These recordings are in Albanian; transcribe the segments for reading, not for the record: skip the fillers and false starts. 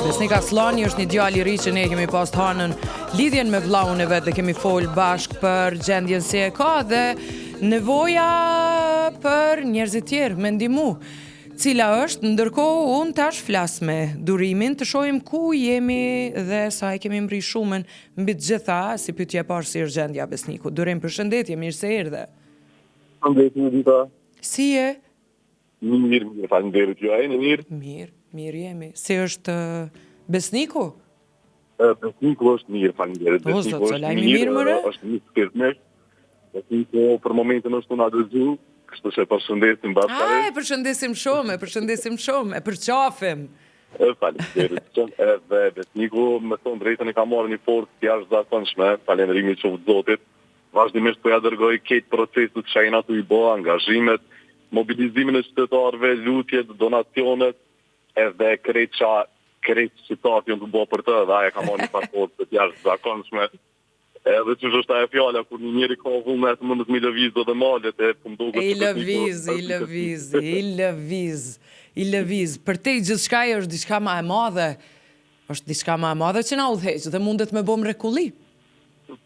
Besnik Aslani është një djalë i ri që ne kemi pas hanën lidhjen me vllahun e vet dhe kemi fol bashk për gjendjen si e ka dhe nevoja për njerëzit tjerë me ndihmu. Cila është, ndërkohë unë tash flas me durimin të shohim ku jemi dhe sa e kemi mri shumën mbi të gjitha, si pyetje e parë si është gjendja Besniku. Durim, përshëndetje, mirë se erdhe. Përshëndetje Dita. Si je? Mirë, faleminderit. Ju a jeni mirë? Mirë jemi. Si është Besniku? Besniku është mirë, faleminderit. Po, zot, sa lajmi mirë mëre? Është një skirtmesh. Besniku për momentin është unë adëzu, kështu që përshëndesim bashkëre. E përshëndesim shumë, e përqafim. Faleminderit. Edhe Besniku, me thonë drejtën, e ka marrë një forcë jashtëzakonshme, falënderimi qoftë Zotit. Vazhdimisht po ja dërgoj këtë proceset që ai na tu i bë, angazhimet, mobilizimin e qytetarëve, lutjet, donacionet, edhe krejt qytetarët janë të bë për të, dhe aja ka marrë një pasort të jashtëzakonshme. Edhe që është ajo fjala kur një njeri ka vullnet më të lëviz dhe malet e pëmdogo. I lëviz. Për te gjithçka është diçka më e madhe. Është diçka më e madhe që na udhëheq dhe mundet me bë mrekulli.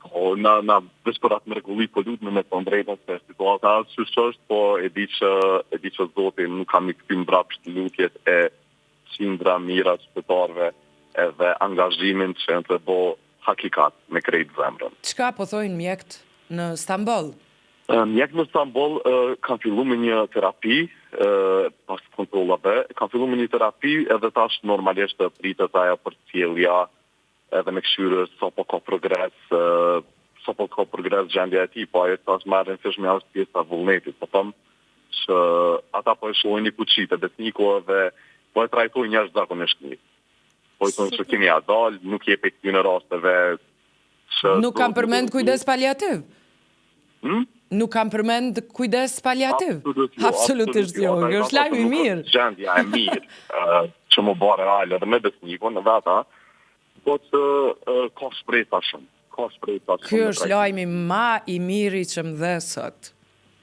Po, na veç për atë mrekulli po lutem me të drejtën se situata është, po e di që Zoti nuk kam i kthim mbrapsht lutjet e qindra mira qytetarëve edhe angazhimin që të bo hakikat me krejt zemrën. Çka po thojnë mjekët në Stamboll? Mjekët në Stamboll kanë filluar me një terapi pas kontrollave, kanë filluar me një terapi edhe tash normalisht pritet ajo përcjellja edhe me këshyrë sa po ka progres gjendja e tij, po ajo tash marrin thjesht me as pjesa e vullnetit, po them që ata po e shohin një kuçitë Besniku dhe po e trajtojnë jashtëzakonisht mirë. Po i thonë që keni ja dal, nuk jep këtyre rasteve. Nuk kam përmend kujdes paliativ. Nuk kam përmend kujdes paliativ. Absolutisht jo. Kjo është lajm i mirë. Gjendja e mirë që më bëre real edhe me Besnikun edhe ata. Po të ka shpresa shumë. Kjo është lajmi ma i miri që më dhe sot.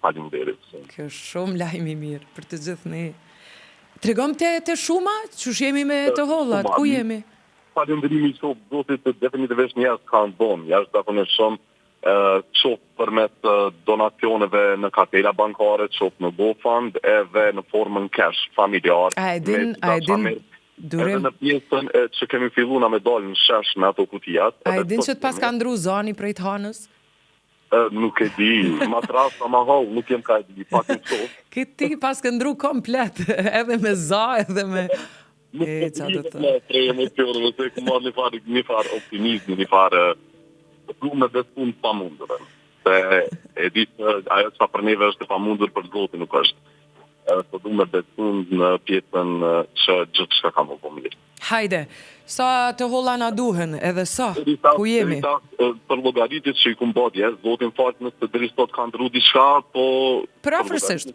Faleminderit. Kjo është shumë lajmi i mirë për të gjithë ne. Tregom te shuma, çush jemi me të hollat, ku jemi? Falënderimi shumë Zotit të definitivisht njerëz kanë dhënë, jashtëzakonisht shumë, qoftë përmes donacioneve në kartela bankare, qoftë në GoFund edhe në formën cash familjar. A e din Durim. Edhe në pjesën që kemi filluar me dalë në shesh me ato kutijat. A e din që të pas ka ndru zani prej të hanës? Nuk e di, ma trasa ma hau, nuk jem ka e di, pak në qofë. Ti pas ka ndru komplet, edhe me za, edhe me... Nuk e di me prej emocionëve, se ku marrë një farë optimizmi, një farë du me besu në pamundurën. Se e di që ajo që për neve është e pamundur për Zotin nuk është. Po du me besu në pjesën që gjithë shka kam më mirë. Hajde, sa të holla na duhen edhe sa, ku jemi? Për logaritit që i kumë bodje, Zotin fatë nëse deri sot kanë ndru diçka, po... Për afërsisht.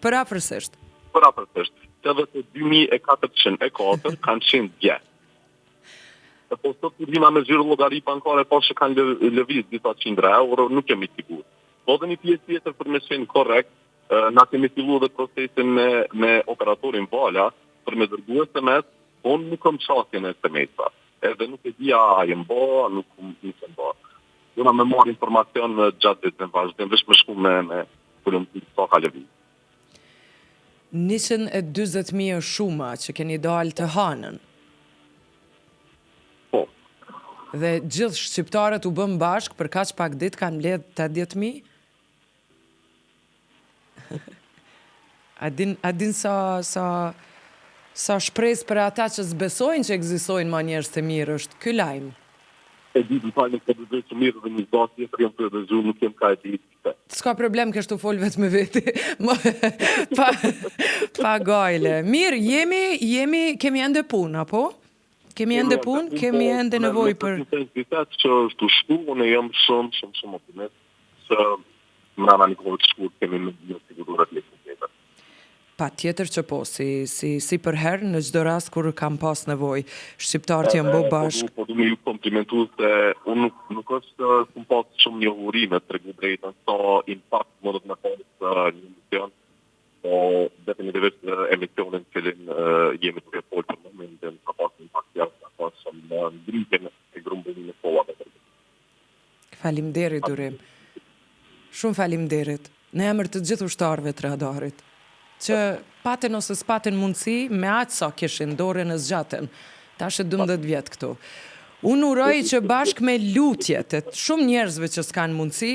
Edhe të 2404 kanë qenë dje. E po sot kur vina me zhyrë logari bankare, po që kanë lëviz disa qindra euro, nuk kemi sigur. Po dhe një pjesë tjetër për me qenë korrekt, na kemi filluar dhe procesin me operatorin Vala për me dërgu SMS, po nuk kam qasjen e SMS-a. Edhe nuk e dia a jem ba, nuk e ba. Jona me marrë informacion gjatë ditën vazhdim, vesh me shku me kullëm të sa ka lëviz. 120.000 shuma që keni dalë të hanën. Po. Dhe gjithë shqiptarët u bëm bashk për kaq pak ditë kanë mbledh 80.000? A din sa shpresë për ata që zbesojnë që ekzistojnë ma njerëz të mirë është ky lajm? E di të falë në këtë të mirë dhe një zdatë tjetër jam të rëzhu, nuk jem ka e di. S'ka problem kështu fol vetë me veti. Pa gajle. Mirë, kemi ende punë, apo? Kemi ende punë, kemi ende nevojë për... Në intensitet që është u shku, unë jam shumë optimist, që mrana një kohë të shkur kemi në një sigururat lekë tjetër. Pa tjetër që po, si për herë në çdo rast kur kam pas nevojë. Shqiptarët janë bë bashkë. Po du me ju komplimentu se unë nuk është kum pas shumë njohurime të tregu drejtën, sa impact më do të më pasë një emision, po definitivisht emisionin cilin jemi të folë për momentin, ka pas impact jashtë, ka pas shumë ndritjen e grumbullimit të kollave. Faleminderit Durim. Shumë faleminderit. Në emër të gjithë ushtarëve të radarit, që paten ose s'paten mundësi, me aq sa kishin dorën e zgjatën. Tash e 12 vjet këtu. Unë uroj që bashkë me lutjet e shumë njerëzve që s'kanë mundësi,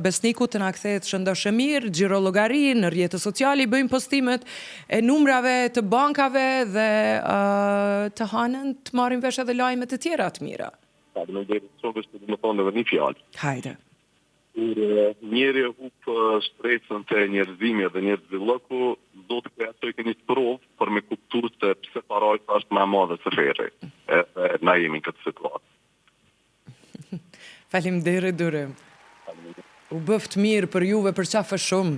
Besniku të na kthehet shëndoshë mirë, xhirologari në rrjetet sociale, i bëjmë postimet e numrave të bankave dhe të hanën të marrin vesh edhe lajme të tjera të mira. Faleminderit shumë që më thonë edhe një fjalë. Hajde. Kur njeri e hup shpresën të njerëzimit dhe njerëzillëku, do të krijoj një provë për me kuptuar se pse parajsa është më e madhe se ferri. Na jemi në këtë situatë. Faleminderit Durim. U bëft mirë për juve për qafë shumë,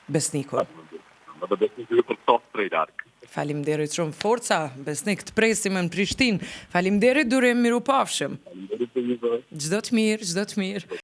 Besniku. Dhe Besniku për këto prej larg. Faleminderit shumë. Forca, Besnik, të presim në Prishtinë. Faleminderit Durim, mirupafshim. Faleminderit për juve. Çdo të mirë, çdo të mirë.